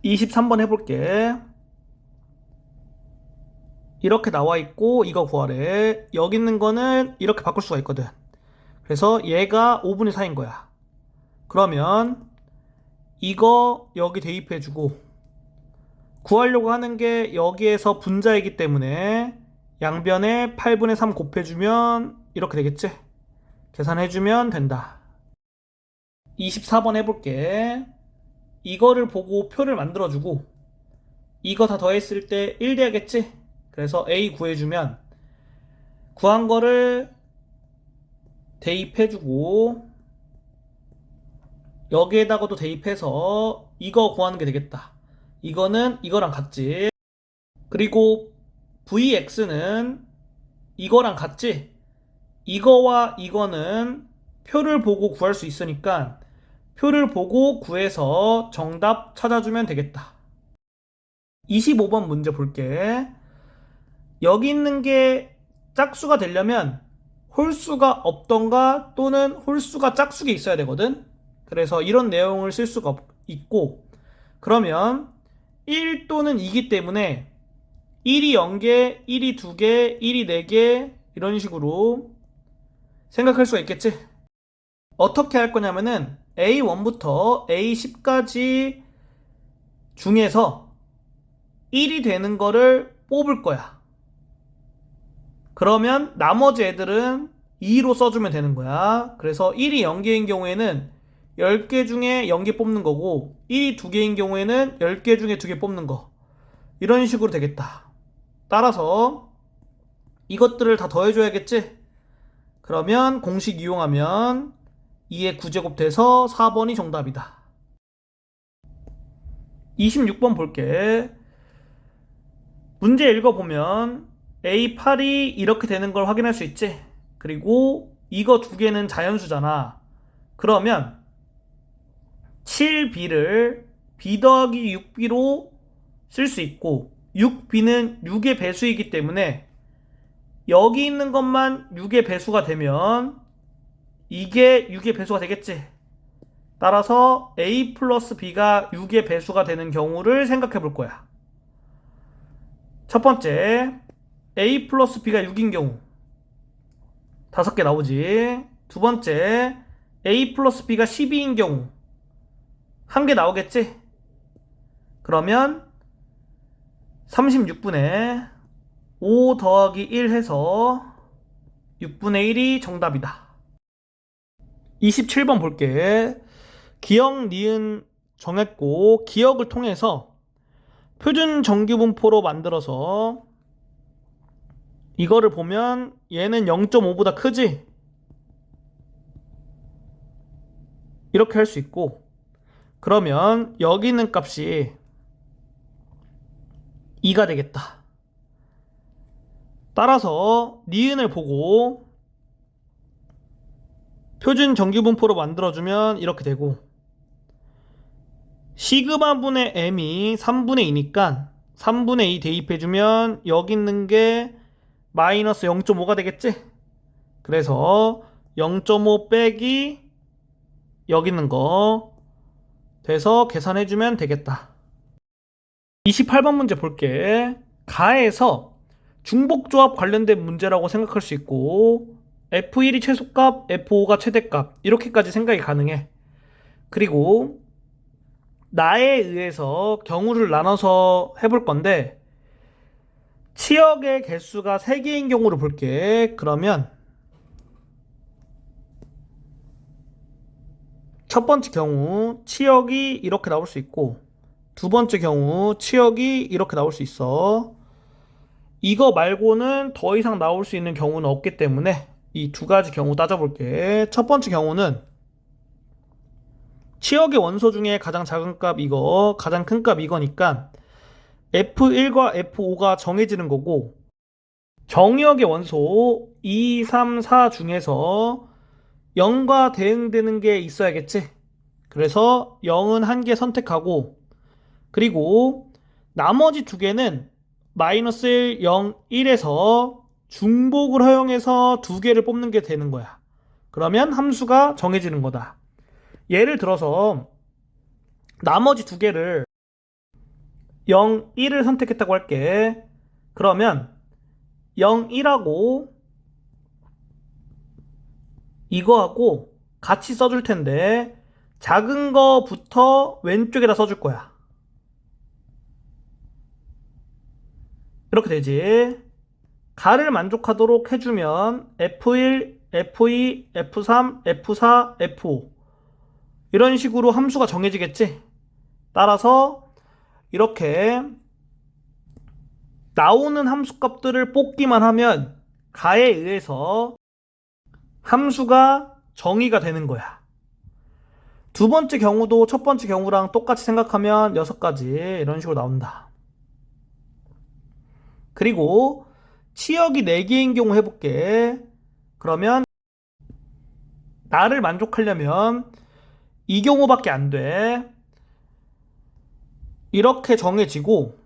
23번 해볼게. 이렇게 나와 있고 이거 구하래. 여기 있는 거는 이렇게 바꿀 수가 있거든. 그래서 얘가 5분의 4인 거야. 그러면 이거 여기 대입해주고 구하려고 하는 게 여기에서 분자이기 때문에 양변에 8분의 3 곱해주면 이렇게 되겠지? 계산해주면 된다. 24번 해볼게. 이거를 보고 표를 만들어주고 이거 다 더했을 때 1 돼야겠지? 그래서 A 구해주면 구한 거를 대입해주고 여기에다가도 대입해서 이거 구하는 게 되겠다. 이거는 이거랑 같지. 그리고 VX는 이거랑 같지? 이거와 이거는 표를 보고 구할 수 있으니까 표를 보고 구해서 정답 찾아주면 되겠다. 25번 문제 볼게. 여기 있는 게 짝수가 되려면 홀수가 없던가 또는 홀수가 짝수가 있어야 되거든. 그래서 이런 내용을 쓸 수가 있고, 그러면 1 또는 2기 때문에 1이 0개, 1이 2개, 1이 4개 이런 식으로 생각할 수가 있겠지. 어떻게 할 거냐면은 A1부터 A10까지 중에서 1이 되는 거를 뽑을 거야. 그러면 나머지 애들은 2로 써주면 되는 거야. 그래서 1이 0개인 경우에는 10개 중에 0개 뽑는 거고 1이 2개인 경우에는 10개 중에 2개 뽑는 거. 이런 식으로 되겠다. 따라서 이것들을 다 더해줘야겠지? 그러면 공식 이용하면 2의 9제곱 돼서 4번이 정답이다. 26번 볼게. 문제 읽어보면 A8이 이렇게 되는 걸 확인할 수 있지? 그리고 이거 두 개는 자연수잖아. 그러면 7b를 b 더하기 6b로 쓸 수 있고 6b는 6의 배수이기 때문에 여기 있는 것만 6의 배수가 되면 이게 6의 배수가 되겠지. 따라서 a 플러스 b가 6의 배수가 되는 경우를 생각해 볼 거야. 첫 번째, a 플러스 b가 6인 경우 5개 나오지. 두 번째, a 플러스 b가 12인 경우 1개 나오겠지. 그러면 36분의 5 더하기 1 해서 6분의 1이 정답이다. 27번 볼게. 기억, 니은 정했고 기억을 통해서 표준 정규분포로 만들어서 이거를 보면 얘는 0.5보다 크지? 이렇게 할 수 있고, 그러면 여기 있는 값이 2가 되겠다. 따라서 니은을 보고 표준 정규분포로 만들어주면 이렇게 되고, 시그마분의 m이 3분의 2니까 3분의 2 대입해주면 여기 있는 게 마이너스 0.5가 되겠지? 그래서 0.5 빼기 여기 있는 거 돼서 계산해주면 되겠다. 28번 문제 볼게. 가에서 중복조합 관련된 문제라고 생각할 수 있고 F1이 최소값, F5가 최대값 이렇게까지 생각이 가능해. 그리고 나에 의해서 경우를 나눠서 해볼 건데 치역의 개수가 3개인 경우를 볼게. 그러면 첫 번째 경우 치역이 이렇게 나올 수 있고 두 번째 경우 치역이 이렇게 나올 수 있어. 이거 말고는 더 이상 나올 수 있는 경우는 없기 때문에 이 두 가지 경우 따져볼게. 첫 번째 경우는 치역의 원소 중에 가장 작은 값 이거, 가장 큰 값 이거니까 F1과 F5가 정해지는 거고 정의역의 원소 2, 3, 4 중에서 0과 대응되는 게 있어야겠지. 그래서 0은 한 개 선택하고 그리고 나머지 두 개는 마이너스 1, 0, 1에서 중복을 허용해서 두 개를 뽑는 게 되는 거야. 그러면 함수가 정해지는 거다. 예를 들어서 나머지 두 개를 0, 1을 선택했다고 할게. 그러면 0, 1하고 이거하고 같이 써줄 텐데 작은 거부터 왼쪽에다 써줄 거야. 이렇게 되지. 가를 만족하도록 해주면 F1, F2, F3, F4, F5 이런 식으로 함수가 정해지겠지. 따라서 이렇게 나오는 함수 값들을 뽑기만 하면 가에 의해서 함수가 정의가 되는 거야. 두 번째 경우도 첫 번째 경우랑 똑같이 생각하면 6가지 이런 식으로 나온다. 그리고 치역이 4개인 경우 해볼게. 그러면 나를 만족하려면 이 경우밖에 안 돼. 이렇게 정해지고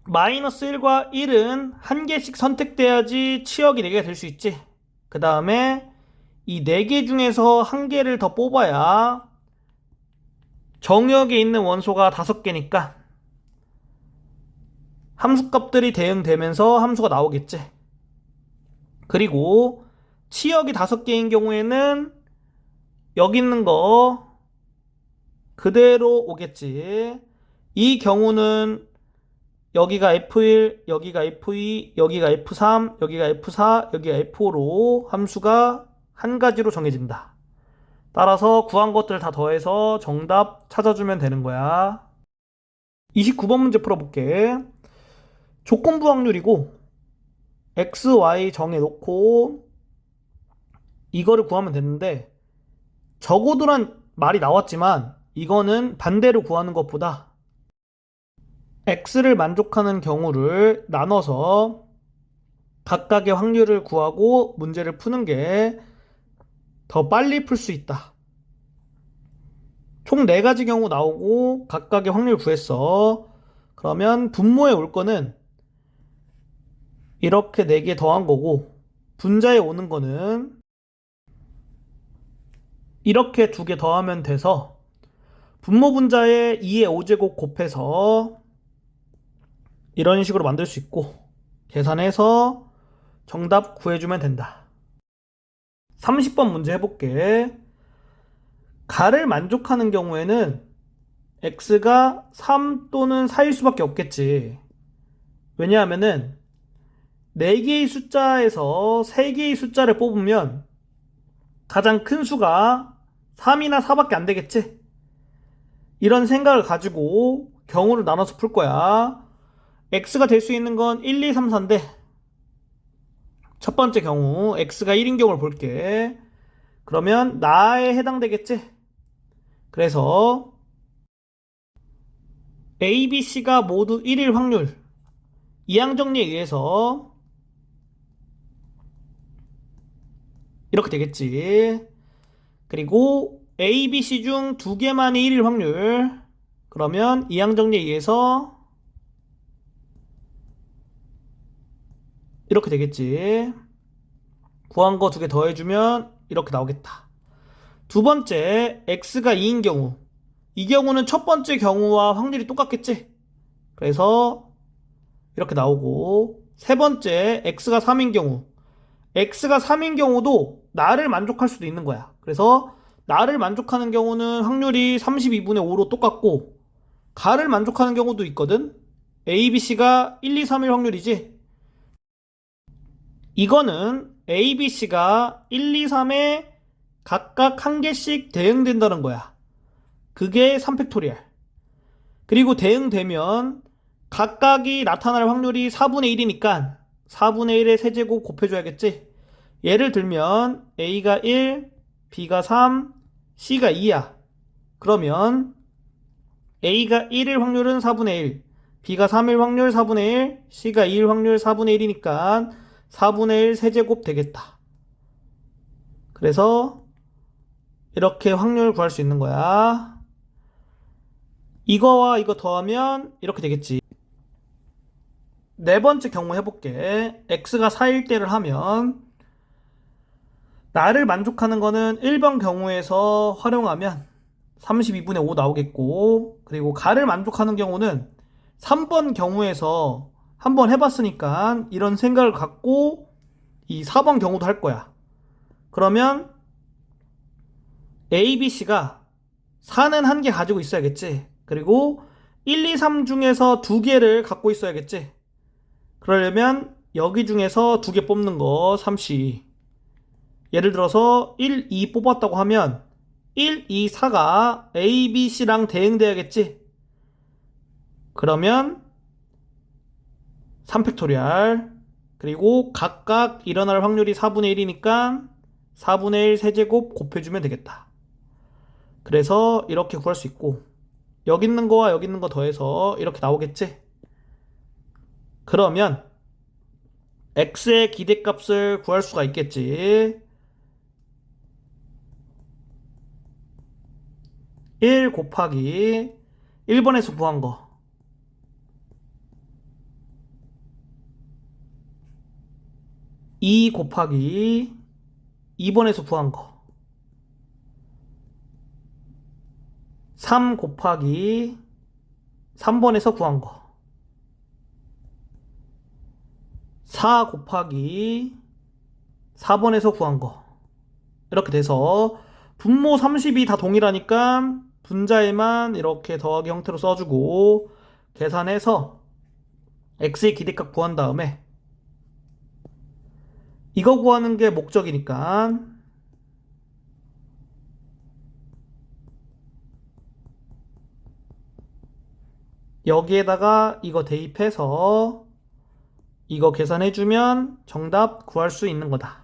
마이너스 1과 1은 한 개씩 선택돼야지 치역이 4개가 될 수 있지. 그 다음에 이 4개 중에서 한 개를 더 뽑아야 정역에 있는 원소가 5개니까 함수값들이 대응되면서 함수가 나오겠지. 그리고 치역이 5개인 경우에는 여기 있는 거 그대로 오겠지. 이 경우는 여기가 F1, 여기가 F2, 여기가 F3, 여기가 F4, 여기가 F5로 함수가 한 가지로 정해진다. 따라서 구한 것들 다 더해서 정답 찾아주면 되는 거야. 29번 문제 풀어볼게. 조건부 확률이고 x, y 정해놓고 이거를 구하면 되는데 적어도란 말이 나왔지만 이거는 반대로 구하는 것보다 x를 만족하는 경우를 나눠서 각각의 확률을 구하고 문제를 푸는 게 더 빨리 풀 수 있다. 총 4가지 경우 나오고 각각의 확률 구했어. 그러면 분모에 올 거는 이렇게 4개 더한 거고 분자에 오는 거는 이렇게 2개 더하면 돼서 분모 분자에 2의 5제곱 곱해서 이런 식으로 만들 수 있고 계산해서 정답 구해주면 된다. 30번 문제 해볼게. 가를 만족하는 경우에는 x가 3 또는 4일 수밖에 없겠지. 왜냐하면은 4개의 숫자에서 3개의 숫자를 뽑으면 가장 큰 수가 3이나 4밖에 안 되겠지. 이런 생각을 가지고 경우를 나눠서 풀 거야. x가 될 수 있는 건 1, 2, 3, 4인데 첫 번째 경우 x가 1인 경우를 볼게. 그러면 나에 해당되겠지. 그래서 A, B, C가 모두 1일 확률 이항 정리에 의해서 이렇게 되겠지. 그리고 A, B, C 중 2개만이 1일 확률 그러면 이항 정리에 의해서 이렇게 되겠지. 구한 거 2개 더해주면 이렇게 나오겠다. 두 번째 x가 2인 경우 이 경우는 첫 번째 경우와 확률이 똑같겠지. 그래서 이렇게 나오고 세 번째 x가 3인 경우 x가 3인 경우도 나를 만족할 수도 있는 거야. 그래서 나를 만족하는 경우는 확률이 32분의 5로 똑같고 가를 만족하는 경우도 있거든. A, B, C가 1, 2, 3일 확률이지. 이거는 A, B, C가 1, 2, 3에 각각 한 개씩 대응된다는 거야. 그게 3팩토리얼. 그리고 대응되면 각각이 나타날 확률이 4분의 1이니까 4분의 1의 세제곱 곱해줘야겠지. 예를 들면 A가 1, B가 3, C가 2야. 그러면 A가 1일 확률은 4분의 1, B가 3일 확률 4분의 1, C가 2일 확률 4분의 1이니까 4분의 1 세제곱 되겠다. 그래서 이렇게 확률 구할 수 있는 거야. 이거와 이거 더하면 이렇게 되겠지. 네 번째 경우 해볼게. x가 4일 때를 하면 나를 만족하는 거는 1번 경우에서 활용하면 32분의 5 나오겠고 그리고 가를 만족하는 경우는 3번 경우에서 한번 해봤으니까 이런 생각을 갖고 이 4번 경우도 할 거야. 그러면 A, B, C가 4는 한 개 가지고 있어야겠지. 그리고 1, 2, 3 중에서 두 개를 갖고 있어야겠지. 그러려면 여기 중에서 두 개 뽑는 거 3C. 예를 들어서 1, 2 뽑았다고 하면 1, 2, 4가 A, B, C랑 대응돼야겠지. 그러면 3팩토리얼 그리고 각각 일어날 확률이 4분의 1이니까 4분의 1 세제곱 곱해주면 되겠다. 그래서 이렇게 구할 수 있고 여기 있는 거와 여기 있는 거 더해서 이렇게 나오겠지. 그러면 x의 기대값을 구할 수가 있겠지. 1 곱하기 1번에서 구한 거 2 곱하기 2번에서 구한 거 3 곱하기 3번에서 구한 거 4 곱하기 4번에서 구한 거 이렇게 돼서 분모 30이 다 동일하니까 분자에만 이렇게 더하기 형태로 써주고 계산해서 x의 기대값 구한 다음에 이거 구하는 게 목적이니까 여기에다가 이거 대입해서 이거 계산해주면 정답 구할 수 있는 거다.